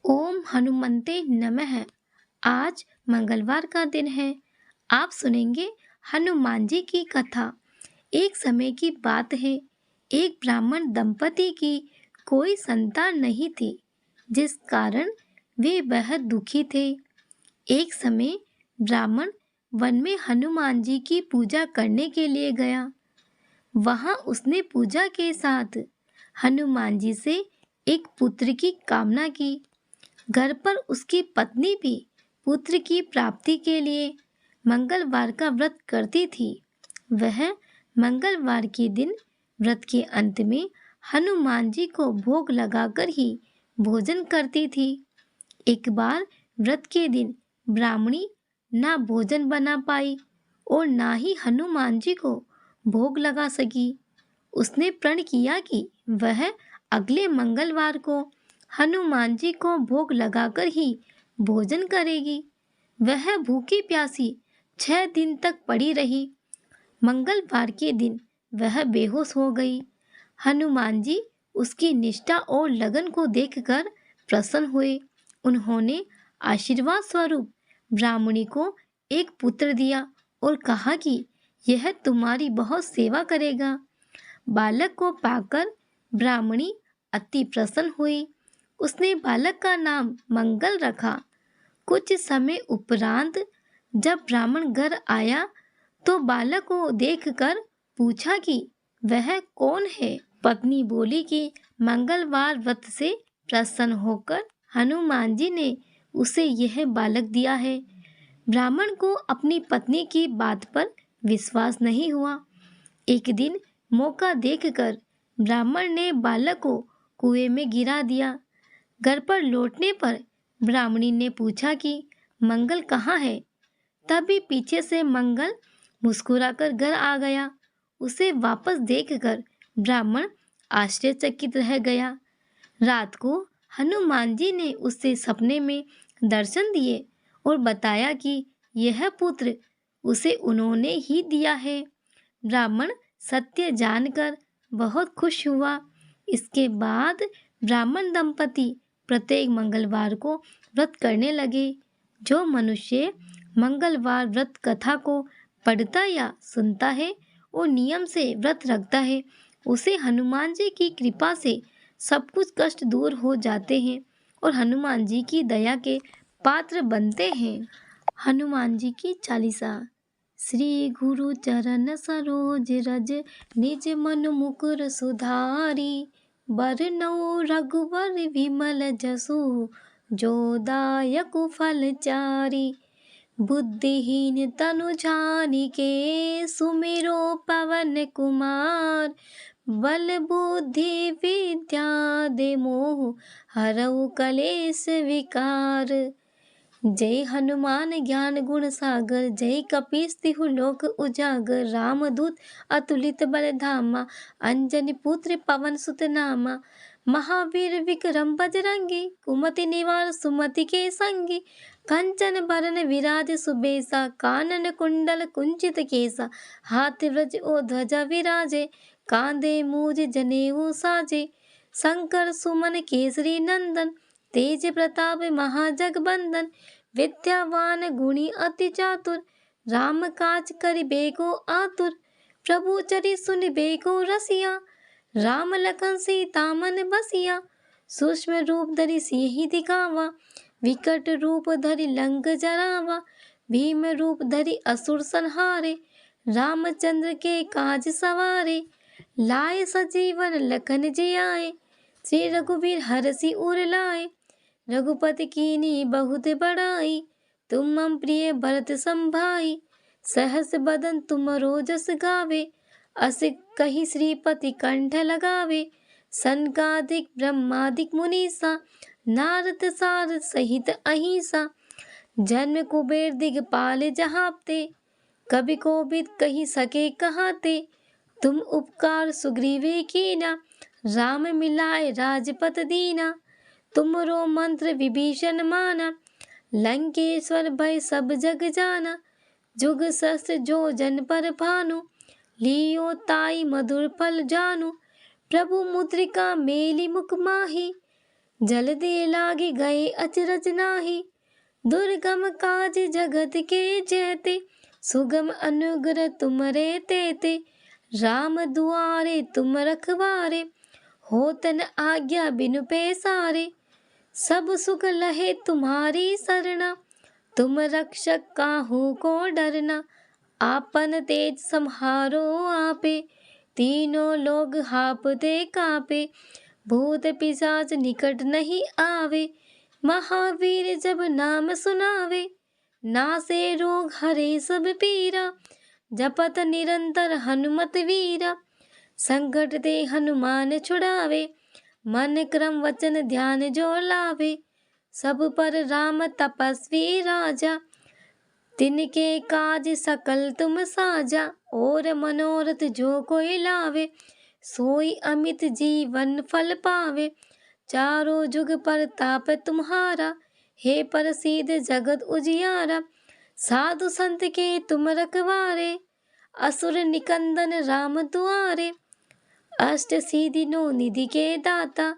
ओम हनुमंते नमः। आज मंगलवार का दिन है। आप सुनेंगे हनुमान जी की कथा। एक समय की बात है, एक ब्राह्मण दंपति की कोई संतान नहीं थी, जिस कारण वे बेहद दुखी थे। एक समय ब्राह्मण वन में हनुमान जी की पूजा करने के लिए गया। वहां उसने पूजा के साथ हनुमान जी से एक पुत्र की कामना की। घर पर उसकी पत्नी भी पुत्र की प्राप्ति के लिए मंगलवार का व्रत करती थी। वह मंगलवार के दिन व्रत के अंत में हनुमान जी को भोग लगाकर ही भोजन करती थी। एक बार व्रत के दिन ब्राह्मणी ना भोजन बना पाई और ना ही हनुमान जी को भोग लगा सकी। उसने प्रण किया कि वह अगले मंगलवार को हनुमान जी को भोग लगाकर ही भोजन करेगी। वह भूखी प्यासी 6 दिन तक पड़ी रही। मंगलवार के दिन वह बेहोश हो गई। हनुमान जी उसकी निष्ठा और लगन को देखकर प्रसन्न हुए। उन्होंने आशीर्वाद स्वरूप ब्राह्मणी को एक पुत्र दिया और कहा कि यह तुम्हारी बहुत सेवा करेगा। बालक को पाकर ब्राह्मणी अति प्रसन्न हुई। उसने बालक का नाम मंगल रखा। कुछ समय उपरांत जब ब्राह्मण घर आया तो बालक को देखकर पूछा कि वह कौन है। पत्नी बोली कि मंगलवार व्रत से प्रसन्न होकर हनुमान जी ने उसे यह बालक दिया है। ब्राह्मण को अपनी पत्नी की बात पर विश्वास नहीं हुआ। एक दिन मौका देखकर ब्राह्मण ने बालक को कुएं में गिरा दिया। घर पर लौटने पर ब्राह्मणी ने पूछा कि मंगल कहाँ है। तभी पीछे से मंगल मुस्कुराकर घर आ गया। उसे वापस देखकर ब्राह्मण आश्चर्यचकित रह गया। रात को हनुमान जी ने उससे सपने में दर्शन दिए और बताया कि यह पुत्र उसे उन्होंने ही दिया है। ब्राह्मण सत्य जानकर बहुत खुश हुआ। इसके बाद ब्राह्मण दंपति प्रत्येक मंगलवार को व्रत करने लगे। जो मनुष्य मंगलवार व्रत कथा को पढ़ता या सुनता है और नियम से व्रत रखता है, उसे हनुमान जी की कृपा से सब कुछ कष्ट दूर हो जाते हैं और हनुमान जी की दया के पात्र बनते हैं। हनुमान जी की चालीसा। श्री गुरु चरण सरोज रज निज मन मुकुर सुधारी। बरनउँ रघुवर विमल जसु जो दायक फल चारि। बुद्धिहीन तनु जानिके सुमिरो पवन कुमार। बल बुद्धि विद्या दे मोह हरऊ कलेश विकार। जय हनुमान ज्ञान गुण सागर। जय कपीस तिहु लोक उजागर। रामदूत अतुलित बल धामा। अंजनी पुत्र पवन सुत नामा। महावीर विक्रम बजरंगी। कुमति निवार सुमति के संगी। कंचन बरन विराज सुबेसा। कानन कुंडल कुंचित केसा। हाथ व्रज ओ ध्वजा विराजे। कांधे मूज जनेऊ साजे। शंकर सुमन केसरी नंदन। तेज प्रताप महाजगबंदन। विद्यावान गुणी अति चातुर। राम काज करिबेको आतुर। प्रभु चरि सुनिबेको रसिया। राम लखन सीता मन बसिया। सूक्ष्म रूप धरि सियहि दिखावा। विकट रूप धरि लंक जरावा। भीम रूप धरि असुर संहारे। रामचंद्र के काज सवारे। लाए सजीवन लखन जियाए। श्री रघुवीर हरषि उर लाए। रघुपति कीन्ही बहुत बड़ाई। तुम मम प्रिय भरत संभाई। सहस बदन तुमरो जस गावे। अस कहि श्रीपति कंठ लगावे। सनकादिक ब्रह्मादिक मुनीसा। नारद सारद सहित अहिंसा। जन्म कुबेर दिगपाल जहाते। कवि कोविद कहि सके कहाते। तुम उपकार सुग्रीवे कीना। राम मिलाए राजपत दीना। तुमरो मंत्र विभीषण माना। लंकेश्वर भय सब जग जाना। जुग सहस्त्र जो जन पर भानु। लियो ताई मधुर फल जानू। प्रभु मुद्रिका मेलि मुख माही। जल्दी लागी गए अचरज नाही, दुर्गम काज जगत के जेते, सुगम अनुग्रह तुमरे तेते, राम दुआरे तुम रखवारे, होतन आज्ञा बिनु पैसारे, सब सुख लहे तुम्हारी सरना, तुम रक्षक काहू को डरना, आपन तेज सम्हारो आपे, तीनों लोग हापते कापे, भूत पिशाच निकट नहीं आवे, महावीर जब नाम सुनावे, नासे रोग हरे सब पीरा, जपत निरंतर हनुमत वीरा, संकट ते हनुमान छुड़ावे, मन क्रम वचन ध्यान जो लावे, सब पर राम तपस्वी राजा, तिनके काज सकल तुम साजा, और मनोरथ जो कोई लावे, सोई अमित जीवन फल पावे, चारों जुग परताप तुम्हारा, हे प्रसिद्ध जगत उजियारा, साधु संत के तुम रखवारे, असुर निकंदन राम दुआरे, अष्ट सिद्धि नो निधि के दाता,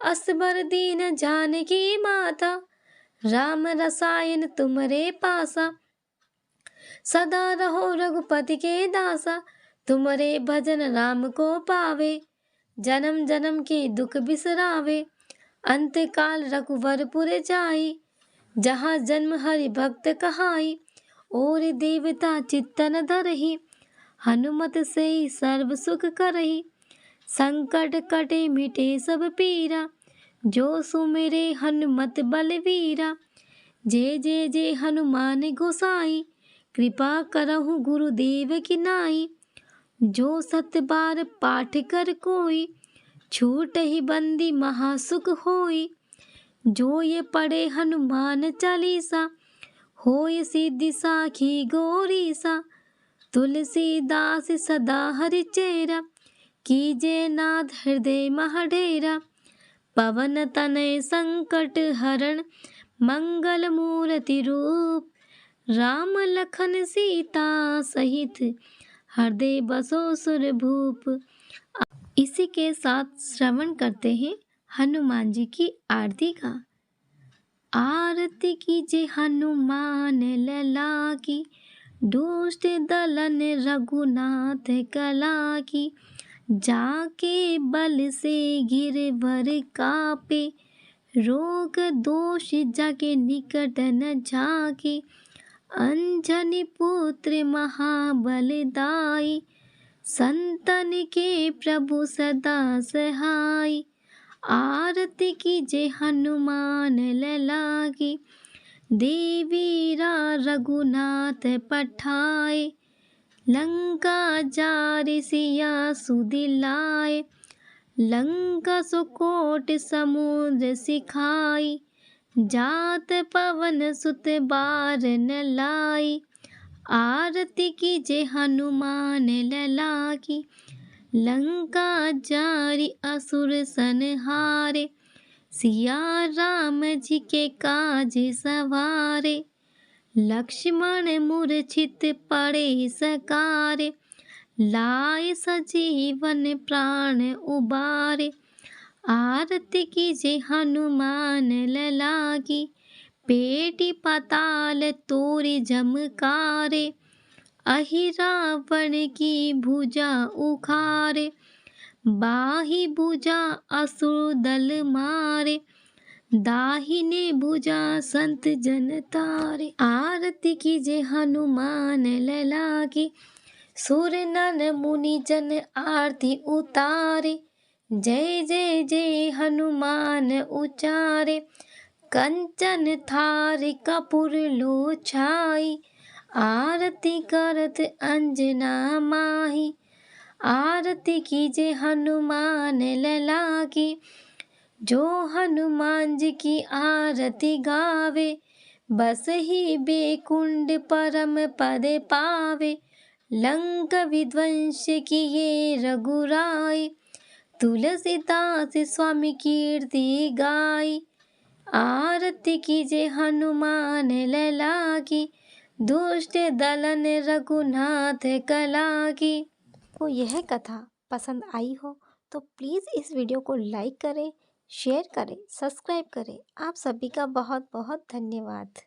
असबर दीन जानकी माता, राम रसायन तुमरे पासा, सदा रहो रघुपति के दासा, तुमरे भजन राम को पावे, जन्म जन्म के दुख बिसरावे, अंत काल रघुवरपुर जाई, जहाँ जन्म हरि भक्त कहाई, और देवता चित्तन धरहि, हनुमत से सर्व सुख करहि, संकट कटे मिटे सब पीरा, जो सुमिरे हनुमत बलवीरा, जय जय जय हनुमान गोसाई, कृपा करहु गुरुदेव की नाई, जो सत बार पाठ कर कोई, छूट ही बंदी महासुख होई, जो ये पढ़े हनुमान चालीसा, होय सिद्धि साखी गौरीसा, तुलसीदास सदा हरि चेरा, कीजे नाथ हृदय महडेरा, पवन तनय संकट हरण, मंगल मूर्ति रूप, राम लखन सीता सहित हृदय बसो सुर भूप। इसी के साथ श्रवण करते हैं हनुमान जी की आरती का। आरती कीजिए हनुमान लला की, दुष्ट दलन रघुनाथ कला की, जाके बल से गिरवर कापे, रोग दोष जाके निकट न झाके, अंजनी पुत्र महाबलदाई, संतन के प्रभु सदा सहाय, आरती कीजिए हनुमान लला की, देवीरा रघुनाथ पठाए, लंका जारि सिया सुदिलाए, लंका सुकोट समुद्र सिखाई, जात पवन सुत बार न लाई, आरती कीजिए हनुमान लला की, लंका जारि असुर संहारे, सिया राम जी के काज सवारे, लक्ष्मण मूर्छित पड़े सकारे, लाए सजीवन प्राण उबारे, आरती कीजिए हनुमान लला की, पेटी पाताल तोड़ जमकारे, अहि रावण की भुजा उखारे, बाही भुजा असुर दल मारे, दाहिने भुजा संत जन तारे, आरती कीजिए हनुमान लला की, सुर नर मुनि जन आरती उतारे, जय जय जय हनुमान उचारे, कंचन थार कपूर लो छाई, आरती करत अंजना माही, आरती कीजिए हनुमान लला की, जो हनुमान जी की आरती गावे, बस ही बेकुंड परम पद पावे, लंक विध्वंस किए रघुराई, तुलसीदास स्वामी कीर्ति गाई, आरती कीजिए हनुमान लला की, दुष्ट दलन रघुनाथ कला की। तो यह कथा पसंद आई हो तो प्लीज़ इस वीडियो को लाइक करें, शेयर करें, सब्सक्राइब करें। आप सभी का बहुत बहुत धन्यवाद।